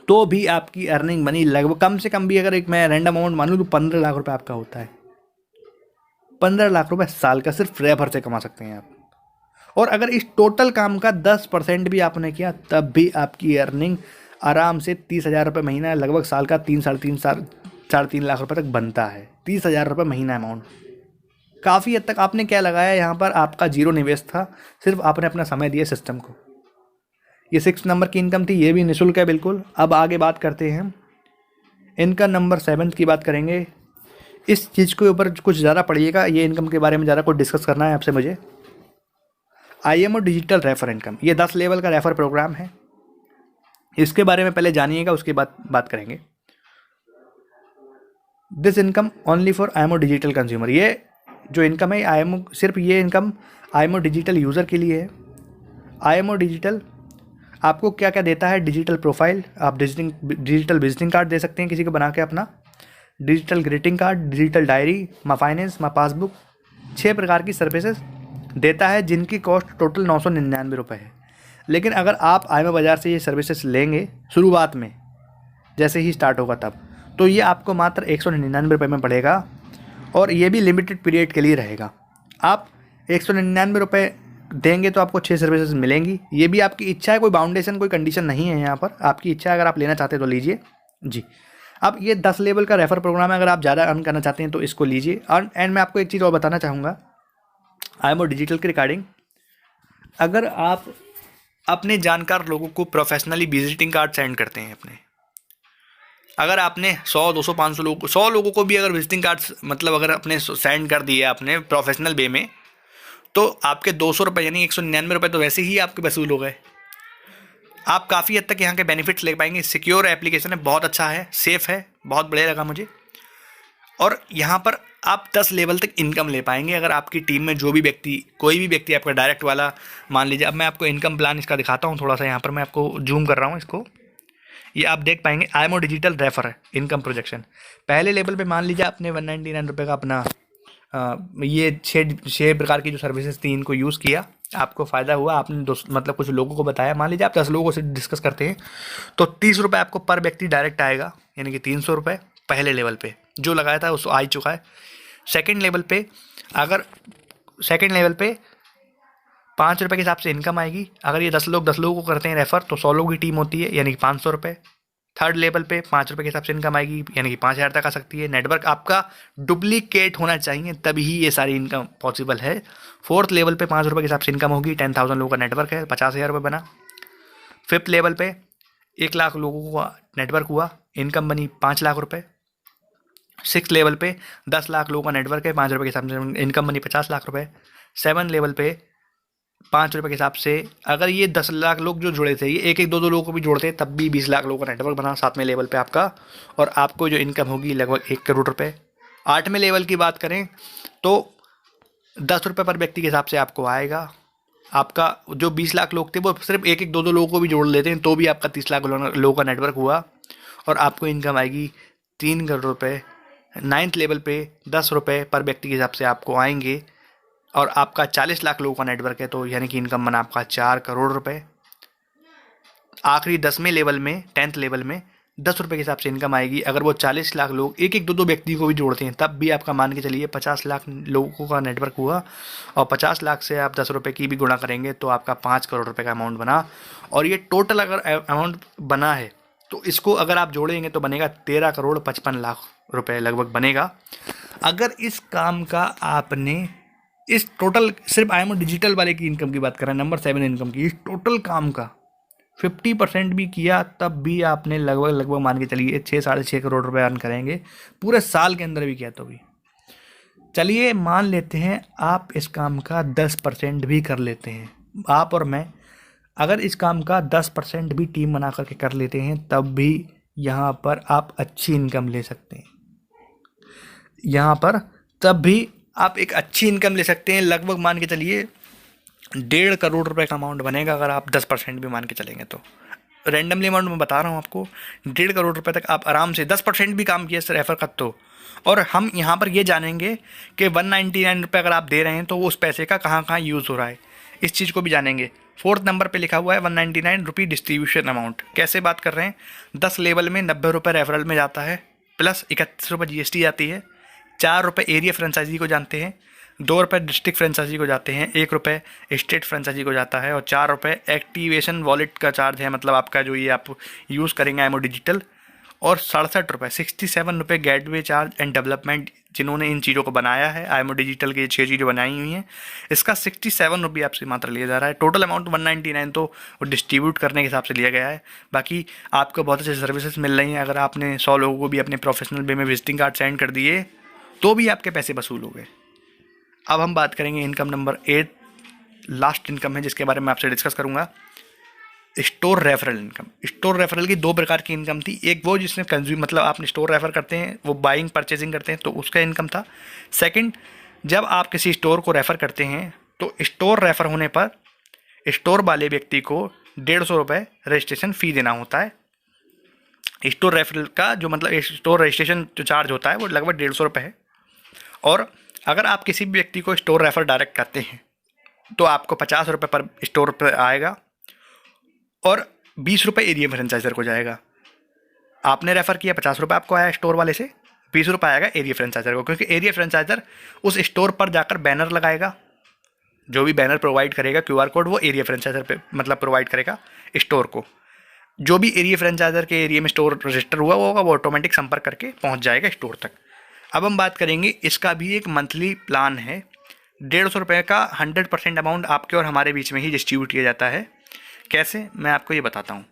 [SPEAKER 1] तो भी आपकी अर्निंग बनी लगभग कम से कम भी, अगर एक मैं रैंडम अमाउंट मानूँ तो 15 लाख रुपए आपका होता है। 15 लाख रुपए साल का सिर्फ रेफर से कमा सकते हैं आप। और अगर इस टोटल काम का 10% भी आपने किया तब भी आपकी अर्निंग आराम से 30,000 रुपये महीना, लगभग साल का 3-3.5 लाख रुपए तक बनता है। 30,000 रुपये महीना अमाउंट काफ़ी हद तक। आपने क्या लगाया यहाँ पर, आपका जीरो निवेश था, सिर्फ आपने अपना समय दिया सिस्टम को। ये 6 नंबर की इनकम थी, ये भी निःशुल्क है बिल्कुल। अब आगे बात करते हैं इनकम नंबर 7 की बात करेंगे। इस चीज़ के ऊपर कुछ ज़्यादा पढ़िएगा, ये इनकम के बारे में ज़्यादा कुछ डिस्कस करना है आपसे मुझे। IMO डिजिटल रेफर इनकम, ये 10 लेवल का रेफर प्रोग्राम है। इसके बारे में पहले जानिएगा, उसके बाद बात करेंगे। This income only for IMO digital consumer, ये जो इनकम है IMO, सिर्फ ये इनकम IMO डिजिटल यूज़र के लिए है। IMO डिजिटल आपको क्या क्या देता है, डिजिटल प्रोफाइल, आप डिजिटल विजिटिंग कार्ड दे सकते हैं किसी को बना के अपना, digital greeting card, digital diary, my finance, my passbook, 6 प्रकार की सर्विसेज देता है जिनकी कॉस्ट टोटल 999 रुपये है। लेकिन अगर आप IMO बाज़ार से ये सर्विसेज लेंगे शुरुआत में, जैसे ही स्टार्ट होगा तब, तो ये आपको मात्र 199 रुपये में पड़ेगा और ये भी लिमिटेड पीरियड के लिए रहेगा। आप 199 रुपये देंगे तो आपको 6 सर्विसेज मिलेंगी। ये भी आपकी इच्छा है, कोई बाउंडेशन, कोई कंडीशन नहीं है यहाँ पर, आपकी इच्छा है, अगर आप लेना चाहते हैं तो लीजिए जी। अब ये 10 लेवल का रेफर प्रोग्राम है, अगर आप ज़्यादा अर्न करना चाहते हैं तो इसको लीजिए। और एंड मैं आपको एक चीज़ और बताना चाहूँगा IMO डिजिटल के रिगार्डिंग, अगर आप अपने जानकार लोगों को प्रोफेशनली विजिटिंग कार्ड सेंड करते हैं अपने, अगर आपने 100, 200, 500 लोगों को, 100 लोगों को भी अगर विजिटिंग कार्ड्स मतलब अगर अपने सेंड कर दिए आपने प्रोफेशनल वे में, तो आपके 200 रुपये यानी 199 रुपये तो वैसे ही आपके वसूल हो गए। आप काफ़ी हद तक यहाँ के बेनिफिट्स ले पाएंगे। सिक्योर एप्लीकेशन है, बहुत अच्छा है, सेफ़ है, बहुत बढ़िया लगा मुझे। और यहाँ पर आप 10 लेवल तक इनकम ले पाएंगे अगर आपकी टीम में जो भी व्यक्ति, कोई भी व्यक्ति आपका डायरेक्ट वाला मान लीजिए। अब मैं आपको इनकम प्लान इसका दिखाता हूँ थोड़ा सा, यहाँ पर मैं आपको जूम कर रहा हूँ इसको, ये आप देख पाएंगे IMO डिजिटल रेफर है इनकम प्रोजेक्शन। पहले लेवल पे मान लीजिए आपने 199 रुपये का अपना ये 6 प्रकार की जो सर्विसेज थी इनको यूज़ किया, आपको फ़ायदा हुआ, आपने मतलब कुछ लोगों को बताया, मान लीजिए आप 10 लोगों से डिस्कस करते हैं तो 30 रुपये आपको पर व्यक्ति डायरेक्ट आएगा, यानी कि 300 रुपये पहले लेवल पे जो लगाया था उसको आ ही चुका है। सेकंड लेवल पे अगर सेकंड लेवल पे 5 रुपये के हिसाब से इनकम आएगी। अगर ये 10 लोगों को करते हैं रेफ़र तो 100 लोगों की टीम होती है, यानी कि 500 रुपये। थर्ड लेवल पे 5 रुपये के हिसाब से इनकम आएगी, यानी कि 5000 तक आ सकती है। नेटवर्क आपका डुप्लीकेट होना चाहिए तभी ये सारी इनकम पॉसिबल है। फोर्थ लेवल पे 5 रुपये के हिसाब से इनकम होगी, 10,000 लोगों का नेटवर्क है, 50,000 रुपये बना। फिफ्थ लेवल पे 1 लाख लोगों का नेटवर्क हुआ, इनकम बनी 5 लाख रुपये। सिक्स लेवल पे 10 लाख लोगों का नेटवर्क है, 5 रुपये के हिसाब से इनकम बनी 50 लाख रुपये। 7 लेवल पे 5 रुपये के हिसाब से अगर ये 10 लाख लोग जो जुड़े थे, ये एक एक दो लोगों को भी जोड़ते तब भी 20 लाख लोगों का नेटवर्क बना 7वें लेवल पे आपका, और आपको जो इनकम होगी लगभग 1 करोड़ रुपये। 8वें लेवल की बात करें तो 10 रुपये पर व्यक्ति के हिसाब से आपको आएगा। आपका जो 20 लाख लोग थे वो सिर्फ एक एक दो लोगों को भी जोड़ लेते हैं तो भी आपका 30 लाख लोगों का नेटवर्क हुआ और आपको इनकम आएगी 3 करोड़ रुपये। 9th लेवल पे 10 रुपये पर व्यक्ति के हिसाब से आपको आएंगे और आपका 40 लाख लोगों का नेटवर्क है तो यानी कि इनकम बना आपका 4 करोड़ रुपये। आखिरी 10वें लेवल में 10th लेवल में 10 रुपये के हिसाब से इनकम आएगी। अगर वो 40 लाख लोग एक एक दो व्यक्ति को भी जोड़ते हैं तब भी आपका मान के चलिए 50 लाख लोगों का नेटवर्क हुआ और 50 लाख से आप 10 रुपये की भी गुणा करेंगे तो आपका 5 करोड़ रुपये का अमाउंट बना। और ये टोटल अगर अमाउंट बना है तो इसको अगर आप जोड़ेंगे तो बनेगा 13 करोड़ 55 लाख रुपये लगभग बनेगा। अगर इस काम का आपने इस टोटल सिर्फ IMO डिजिटल वाले की इनकम की बात कर रहे हैं, नंबर 7 इनकम की, इस टोटल काम का 50% भी किया तब भी आपने लगभग मान के चलिए 6-6.5 करोड़ रुपये अर्न करेंगे पूरे साल के अंदर भी किया तो भी। चलिए मान लेते हैं आप इस काम का 10% भी कर लेते हैं, आप और मैं अगर इस काम का 10% भी टीम बना करके कर लेते हैं तब भी यहाँ पर आप अच्छी इनकम ले सकते हैं। यहाँ पर तब भी आप एक अच्छी इनकम ले सकते हैं। लगभग मान के चलिए 1.5 करोड़ रुपए का अमाउंट बनेगा अगर आप 10% भी मान के चलेंगे तो। रैंडमली अमाउंट मैं बता रहा हूँ आपको, 1.5 करोड़ रुपए तक आप आराम से 10% भी काम किया रेफर का तो। और हम यहाँ पर ये जानेंगे कि 199 रुपये अगर आप दे रहे हैं तो उस पैसे का कहाँ कहाँ यूज़ हो रहा है, इस चीज़ को भी जानेंगे। 4th नंबर पे लिखा हुआ है 199 रुपये डिस्ट्रीब्यूशन अमाउंट। कैसे बात कर रहे हैं, 10 लेवल में 90 रुपये रेफरल में जाता है, प्लस 31 रुपये GST आती है। 4 रुपये एरिया फ्रेंचाइजी को जानते हैं, 2 रुपये डिस्ट्रिक्ट फ्रेंचाइजी को जाते हैं, 1 रुपये स्टेट फ्रेंचाइजी को जाता है और 4 रुपये एक्टिवेशन वॉलेट का चार्ज है, मतलब आपका जो ये आप यूज़ करेंगे IMO डिजिटल। और 67 रुपये 67 रुपये गेटवे चार्ज एंड डेवलपमेंट, जिन्होंने इन चीज़ों को बनाया है IMO डिजिटल के 6 चीज़ें बनाई हुई हैं, इसका 67 रुपये आपसे मात्र लिया जा रहा है। टोटल अमाउंट 199 तो वो डिस्ट्रीब्यूट करने के हिसाब से लिया गया है। बाकी आपको बहुत अच्छे सर्विसेज मिल रही हैं। अगर आपने 100 लोगों को भी अपने प्रोफेशनल वे में विजिटिंग कार्ड सेंड कर दिए तो भी आपके पैसे वसूल हो गए। अब हम बात करेंगे इनकम नंबर 8, लास्ट इनकम है जिसके बारे में आपसे डिस्कस करूंगा, store referral income. Store referral की 2 प्रकार की इनकम थी, एक वो जिसमें कंज्यूम मतलब आपने स्टोर रेफर करते हैं, वो बाइंग परचेजिंग करते हैं तो उसका इनकम था। सेकंड, जब आप किसी स्टोर को रेफ़र करते हैं तो स्टोर रेफ़र होने पर स्टोर वाले व्यक्ति को 150 रुपये रजिस्ट्रेशन फ़ी देना होता है। स्टोर रेफरल का जो मतलब स्टोर रजिस्ट्रेशन जो चार्ज होता है वो लगभग 150 रुपये है। और अगर आप किसी भी व्यक्ति को स्टोर रेफर डायरेक्ट करते हैं तो आपको 50 रुपये पर स्टोर पर आएगा और 20 रुपये एरिया फ्रेंचाइजर को जाएगा। आपने रेफ़र किया, 50 रुपये आपको आया स्टोर वाले से, 20 रुपये आएगा एरिया फ्रेंचाइजर को, क्योंकि एरिया फ्रेंचाइजर उस स्टोर पर जाकर बैनर लगाएगा। जो भी बैनर प्रोवाइड करेगा QR कोड वो एरिया फ्रेंचाइजर पे मतलब प्रोवाइड करेगा स्टोर को। जो भी एरिया फ्रेंचाइजर के एरिया में स्टोर रजिस्टर हुआ होगा वो ऑटोमेटिक संपर्क करके पहुंच जाएगा स्टोर तक। अब हम बात करेंगे, इसका भी एक मंथली प्लान है। 150 रुपये का 100% अमाउंट आपके और हमारे बीच में ही डिस्ट्रीब्यूट किया जाता है। कैसे, मैं आपको ये बताता हूँ।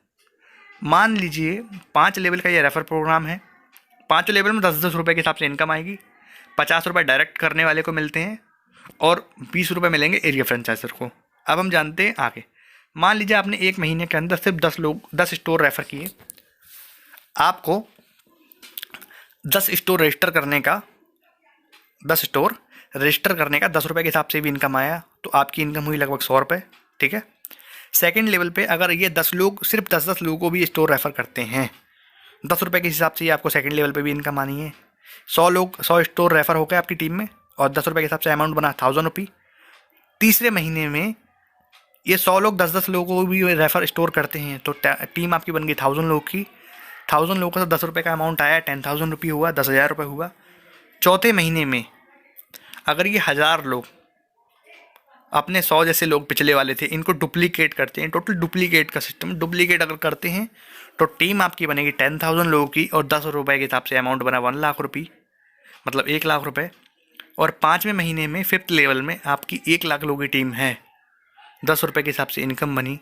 [SPEAKER 1] मान लीजिए 5 लेवल का ये रेफर प्रोग्राम है। 5 लेवल में 10-10 रुपये के हिसाब से इनकम आएगी। 50 रुपये डायरेक्ट करने वाले को मिलते हैं और 20 रुपये मिलेंगे एरिया फ्रेंचाइजर को। अब हम जानते हैं आगे। मान लीजिए आपने एक महीने के अंदर सिर्फ 10 स्टोर रेफ़र किए, आपको 10 स्टोर रजिस्टर करने का 10 रुपये के हिसाब से भी इनकम आया, तो आपकी इनकम हुई लगभग 100 रुपये। ठीक है। सेकेंड लेवल पे अगर ये 10 लोग सिर्फ 10 लोगों को भी स्टोर रेफ़र करते हैं, 10 रुपये के हिसाब से ही आपको सेकेंड लेवल पे भी इनकम आनी है। 100 स्टोर रेफ़र हो गए आपकी टीम में और 10 रुपये के हिसाब से अमाउंट बना 1000 रुपये। तीसरे महीने में ये 100 लोग 10 लोगों को भी रेफ़र स्टोर करते हैं, तो टीम आपकी बन गई 1000 लोग की। 1000 लोगों का 10 रुपये का अमाउंट आया, 10,000 रुपये हुआ, 10,000 रुपये हुआ। चौथे महीने में अगर ये 1000 लोग अपने 100 जैसे लोग पिछले वाले थे इनको डुप्लीकेट करते हैं, टोटल डुप्लीकेट का सिस्टम, डुप्लीकेट अगर करते हैं तो टीम आपकी बनेगी 10,000 लोगों की और 10 रुपये के हिसाब से अमाउंट बना 1 लाख रुपये, मतलब 1 लाख रुपये। और 5वें महीने में 5th लेवल में आपकी 1 लाख लोगों की टीम है, 10 रुपये के हिसाब से इनकम बनी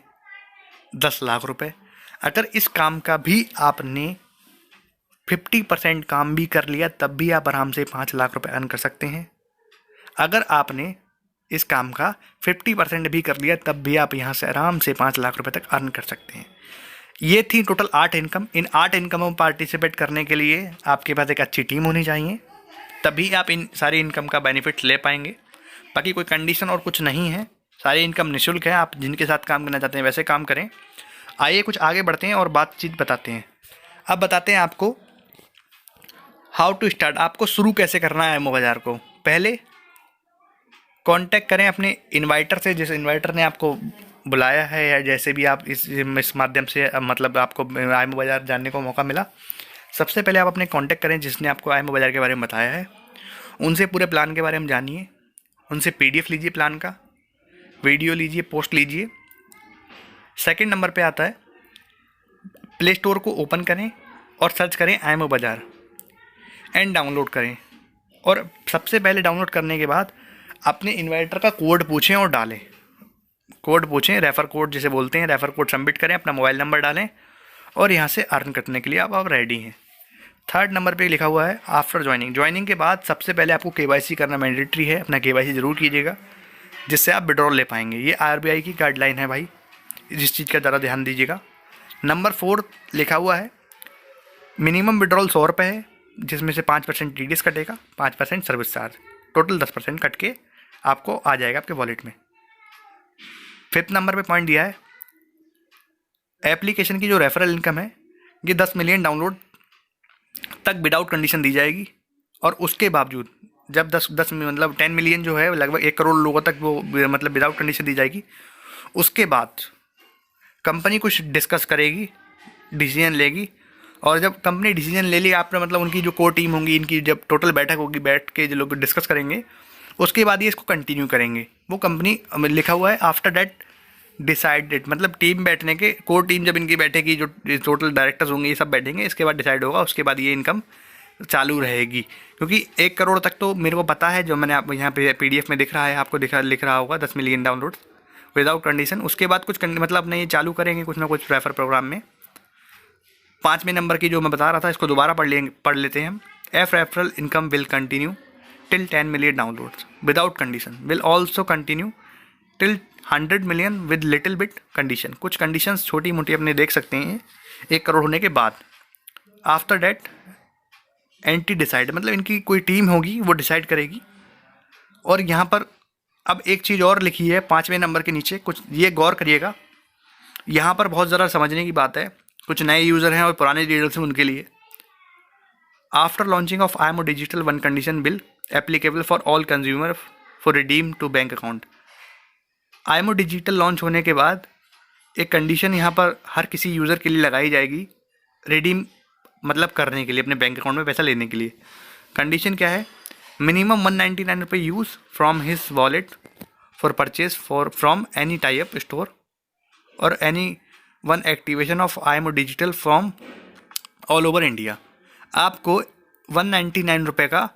[SPEAKER 1] 10 लाख रुपये। अगर इस काम का भी आपने 50% काम भी कर लिया तब भी आप आराम से 5 लाख रुपये अर्न कर सकते हैं। अगर आपने इस काम का 50% भी कर लिया तब भी आप यहाँ से आराम से 5 लाख रुपए तक अर्न कर सकते हैं। ये थी टोटल 8 इनकम। इन 8 इनकमों में पार्टिसिपेट करने के लिए आपके पास एक अच्छी टीम होनी चाहिए, तभी आप इन सारी इनकम का बेनिफिट ले पाएंगे। बाकी कोई कंडीशन और कुछ नहीं है, सारी इनकम निःशुल्क है। आप जिनके साथ काम करना चाहते हैं वैसे काम करें। आइए कुछ आगे बढ़ते हैं और बातचीत बताते हैं। अब बताते हैं आपको हाउ टू स्टार्ट, आपको शुरू कैसे करना है आईएमओ बाज़ार को। पहले कांटेक्ट करें अपने इन्वाइटर से, जिस इन्वाइटर ने आपको बुलाया है, या जैसे भी आप इस माध्यम से मतलब आपको आईएमओ बाज़ार जानने को मौका मिला। सबसे पहले आप अपने कांटेक्ट करें जिसने आपको आईएमओ बाज़ार के बारे में बताया है, उनसे पूरे प्लान के बारे में जानिए, उनसे PDF लीजिए, प्लान का वीडियो लीजिए, पोस्ट लीजिए। सेकंड नंबर पे आता है प्ले स्टोर को ओपन करें और सर्च करें आईएमओ बाज़ार एंड डाउनलोड करें। और सबसे पहले डाउनलोड करने के बाद अपने इन्वर्टर का कोड पूछें और डालें, कोड पूछें, रेफ़र कोड जिसे बोलते हैं, रेफ़र कोड सबमिट करें, अपना मोबाइल नंबर डालें और यहाँ से अर्न करने के लिए आप रेडी हैं। थर्ड नंबर पे लिखा हुआ है आफ्टर ज्वाइनिंग के बाद सबसे पहले आपको KYC करना मैंडेटरी है। अपना KYC ज़रूर कीजिएगा जिससे आप विड्रॉल ले पाएंगे। ये RBI की गाइडलाइन है भाई, जिस चीज़ का ज़रा ध्यान दीजिएगा। नंबर 4 लिखा हुआ है मिनिमम विड्रॉल 100 रुपये है, जिसमें से 5% TDS कटेगा, 5% सर्विस चार्ज, टोटल 10% कट के आपको आ जाएगा आपके वॉलेट में। 5th नंबर पे पॉइंट दिया है एप्लीकेशन की जो रेफरल इनकम है ये 10 मिलियन डाउनलोड तक विदाउट कंडीशन दी जाएगी। और उसके बावजूद जब 10 मतलब 10 मिलियन जो है लगभग 1 करोड़ लोगों तक वो मतलब विदाउट कंडीशन दी जाएगी। उसके बाद कंपनी कुछ डिस्कस करेगी, डिसीजन लेगी, और जब कंपनी डिसीजन ले ली आपने मतलब उनकी जो कोर टीम होंगी, इनकी जब टोटल बैठक होगी, बैठ के जो लोग डिस्कस करेंगे, उसके बाद ये इसको कंटिन्यू करेंगे। वो कंपनी लिखा हुआ है आफ्टर दैट डिसाइडेड, मतलब टीम बैठने के, कोर टीम जब इनकी बैठेगी, जो टोटल डायरेक्टर्स होंगे ये सब बैठेंगे, इसके बाद डिसाइड होगा, उसके बाद ये इनकम चालू रहेगी। क्योंकि 1 करोड़ तक तो मेरे को पता है, जो मैंने आप यहाँ पे PDF में दिख रहा है, आपको लिख रहा होगा 10 मिलियन डाउनलोड विदाउट कंडीशन। उसके बाद कुछ मतलब अपने ये चालू करेंगे कुछ ना कुछ रेफर प्रोग्राम में। 5वें नंबर की जो मैं बता रहा था इसको दोबारा पढ़ लेते हैं हम। Referral income will continue till 10 million downloads without condition, will also continue till 100 million with little bit condition. कुछ कंडीशंस छोटी मोटी अपने देख सकते हैं 1 करोड़ होने के बाद। आफ्टर डैट एंटी डिसाइड, मतलब इनकी कोई टीम होगी वो डिसाइड करेगी। और यहाँ पर अब एक चीज़ और लिखी है 5वें नंबर के नीचे, कुछ ये गौर करिएगा, यहाँ पर बहुत ज़रा समझने की बात है। कुछ नए यूज़र हैं और पुराने डीलर्स हैं उनके लिए। After launching of IMO digital, one condition bill applicable for all consumer for redeem to bank account. IMO digital launch होने के बाद एक कंडीशन यहाँ पर हर किसी यूज़र के लिए लगाई जाएगी, रिडीम मतलब करने के लिए, अपने बैंक अकाउंट में पैसा लेने के लिए। कंडीशन क्या है? मिनिमम 199 रुपये use from his wallet for purchase from any type store और any one activation of IMO digital from all over India. आपको 199 रुपये का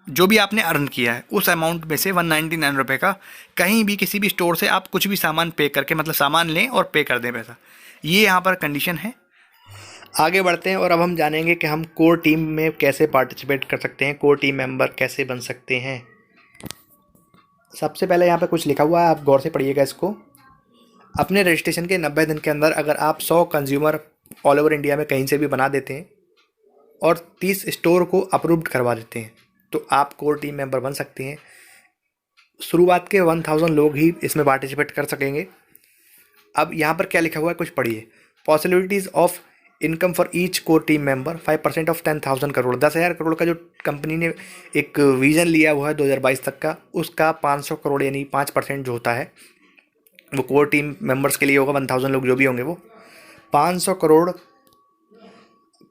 [SPEAKER 1] जो भी आपने अर्न किया है उस अमाउंट में से 199 रुपये का कहीं भी किसी भी स्टोर से आप कुछ भी सामान पे करके, मतलब सामान लें और पे कर दें पैसा, ये यहाँ पर कंडीशन है। आगे बढ़ते हैं और अब हम जानेंगे कि हम कोर टीम में कैसे पार्टिसिपेट कर सकते हैं, कोर टीम मेंबर कैसे बन सकते हैं। सबसे पहले यहाँ पर कुछ लिखा हुआ है, आप गौर से पढ़िएगा इसको। अपने रजिस्ट्रेशन के 90 दिन के अंदर अगर आप 100 कंज्यूमर ऑल ओवर इंडिया में कहीं से भी बना देते हैं और 30 स्टोर को अप्रूव्ड करवा देते हैं तो आप कोर टीम मेंबर बन सकते हैं। शुरुआत के 1000 लोग ही इसमें पार्टिसिपेट कर सकेंगे। अब यहाँ पर क्या लिखा हुआ है कुछ पढ़िए। Possibilities of income for each core team member 5% of 10,000 crore. 10,000 crore का जो कंपनी ने एक विज़न लिया हुआ है 2022 तक का, उसका 500 करोड़ यानी 5% जो होता है वो कोर टीम मेंबर्स के लिए होगा। 1000 लोग जो भी होंगे वो 500 करोड़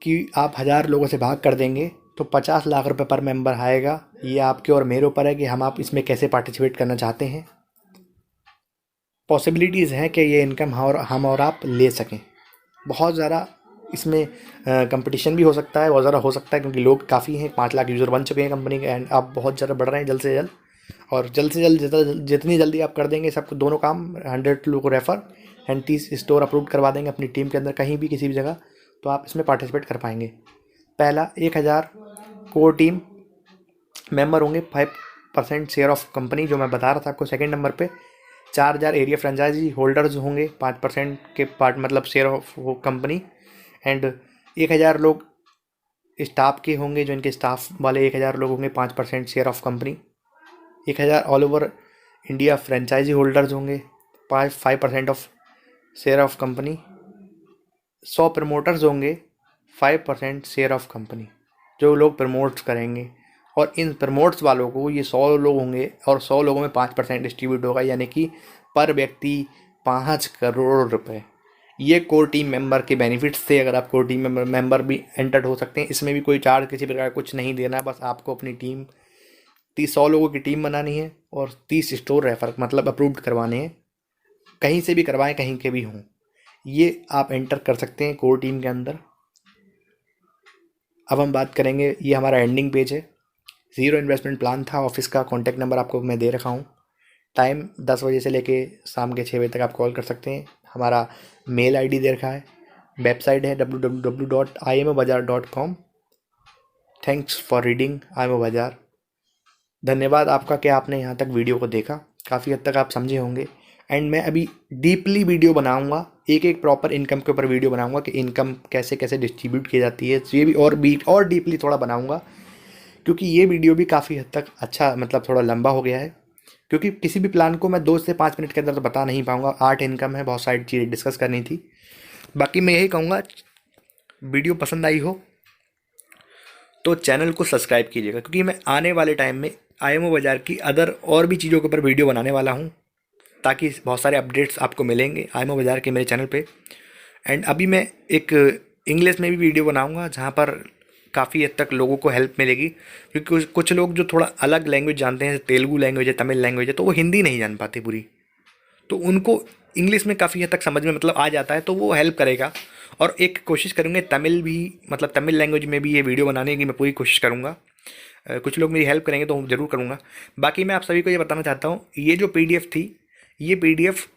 [SPEAKER 1] की आप 1000 लोगों से भाग कर देंगे तो 50 लाख रुपए पर मेंबर आएगा। ये आपके और मेरे ऊपर है कि हम आप इसमें कैसे पार्टिसिपेट करना चाहते हैं। पॉसिबिलिटीज़ हैं कि ये इनकम हम और आप ले सकें। बहुत ज़्यादा इसमें कंपटीशन भी हो सकता है, बहुत ज़्यादा हो सकता है क्योंकि लोग काफ़ी हैं। 5 लाख यूज़र बन चुके हैं कंपनी के एंड आप बहुत ज़्यादा बढ़ रहे हैं जल्द से जल्द। और जल्द से जल्द जितनी जल्दी आप कर देंगे सबको दोनों काम, 100 लोगों को रेफ़र एंड 30 स्टोर अप्रूव करवा देंगे अपनी टीम के अंदर कहीं भी किसी भी जगह, तो आप इसमें पार्टिसिपेट कर पाएंगे। पहला 1000 कोर टीम मेंबर होंगे, 5% शेयर ऑफ कंपनी जो मैं बता रहा था आपको। सेकंड नंबर पे 4000 एरिया फ्रेंचाइजी होल्डर्स होंगे, 5% के पार्ट मतलब शेयर ऑफ कंपनी। एंड 1000 लोग स्टाफ के होंगे, जो इनके स्टाफ वाले 1000 लोग होंगे, 5% share of company. 1000 all over India franchisee holders होंगे, 5% of share of company. 100 promoters होंगे, 5% शेयर ऑफ कंपनी, जो लोग प्रमोट्स करेंगे। और इन प्रमोट्स वालों को ये 100 लोग होंगे और 100 लोगों में 5% डिस्ट्रीब्यूट होगा, यानी कि पर व्यक्ति 5 करोड़ रुपए। ये कोर टीम मेंबर के बेनिफिट्स थे। अगर आप कोर टीम मेंबर भी एंटर्ड हो सकते हैं। इसमें भी कोई चार्ज किसी प्रकार कुछ नहीं देना है, बस आपको अपनी टीम 100 लोगों की टीम बनानी है और 30 स्टोर रेफर मतलब अप्रूव्ड करवाने हैं, कहीं से भी करवाएं, कहीं के भी हों। ये आप एंटर कर सकते हैं कोर टीम के अंदर। अब हम बात करेंगे, ये हमारा एंडिंग पेज है। 0 इन्वेस्टमेंट प्लान था। ऑफिस का कॉन्टैक्ट नंबर आपको मैं दे रखा हूँ। टाइम 10 बजे से लेके शाम के 6 बजे तक आप कॉल कर सकते हैं। हमारा मेल आईडी दे रखा है। वेबसाइट है www.imobazar.com। Thanks for reading IMO बाज़ार। धन्यवाद आपका कि आपने यहाँ तक वीडियो को देखा, काफ़ी हद तक आप समझे होंगे। एंड मैं अभी डीपली वीडियो बनाऊंगा, एक प्रॉपर इनकम के ऊपर वीडियो बनाऊंगा कि इनकम कैसे कैसे डिस्ट्रीब्यूट की जाती है। ये भी और डीपली थोड़ा बनाऊंगा, क्योंकि ये वीडियो भी काफ़ी हद तक अच्छा मतलब थोड़ा लंबा हो गया है, क्योंकि किसी भी प्लान को मैं 2 से 5 मिनट के अंदर तो बता नहीं पाऊँगा। 8 इनकम है, बहुत सारी चीज़ें डिस्कस करनी थी। बाकी मैं यही कहूँगा, वीडियो पसंद आई हो तो चैनल को सब्सक्राइब कीजिएगा, क्योंकि मैं आने वाले टाइम में IMO बाज़ार की अदर और भी चीज़ों के ऊपर वीडियो बनाने वाला हूँ, ताकि बहुत सारे अपडेट्स आपको मिलेंगे IMO बाज़ार के मेरे चैनल पे। एंड अभी मैं एक इंग्लिश में भी वीडियो बनाऊँगा, जहाँ पर काफ़ी हद तक लोगों को हेल्प मिलेगी, क्योंकि कुछ लोग जो थोड़ा अलग लैंग्वेज जानते हैं, तेलुगु लैंग्वेज है, तमिल लैंग्वेज है, तो वो हिंदी नहीं जान पाते पूरी, तो उनको इंग्लिश में काफ़ी हद तक समझ में मतलब आ जाता है, तो वो हेल्प करेगा। और एक कोशिश करूँगे तमिल भी, मतलब तमिल लैंग्वेज में भी ये वीडियो बनाने की मैं पूरी कोशिश करूँगा। कुछ लोग मेरी हेल्प करेंगे तो ज़रूर करूँगा। बाकी मैं आप सभी को ये बताना चाहता हूँ, ये जो PDF थी, ये PDF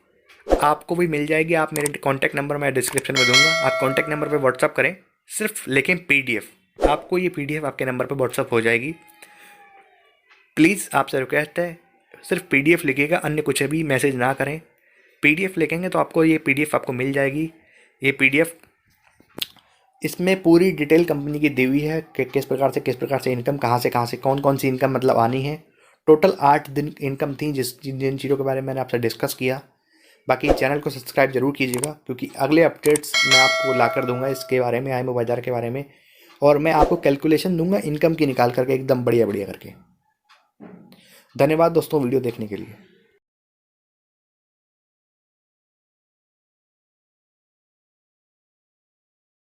[SPEAKER 1] आपको भी मिल जाएगी। आप मेरे कॉन्टैक्ट नंबर मैं डिस्क्रिप्शन में दूंगा, आप कॉन्टैक्ट नंबर पे व्हाट्सअप करें, सिर्फ लेकिन PDF, आपको ये PDF आपके नंबर पे व्हाट्सअप हो जाएगी। प्लीज़ आपसे रिक्वेस्ट है, सिर्फ PDF लिखिएगा, अन्य कुछ भी मैसेज ना करें। PDF लिखेंगे तो आपको ये PDF आपको मिल जाएगी। ये PDF, इसमें पूरी डिटेल कंपनी की दी हुई है कि किस प्रकार से इनकम, कहाँ से कौन सी इनकम मतलब आनी है। टोटल 8 दिन इनकम थी, जिन चीज़ों के बारे में मैंने आपसे डिस्कस किया। बाकी चैनल को सब्सक्राइब जरूर कीजिएगा, क्योंकि अगले अपडेट्स मैं आपको ला कर दूंगा इसके बारे में, IMO बाज़ार के बारे में, और मैं आपको कैलकुलेशन दूंगा इनकम की निकाल करके एकदम बढ़िया बढ़िया करके। धन्यवाद दोस्तों वीडियो देखने के लिए।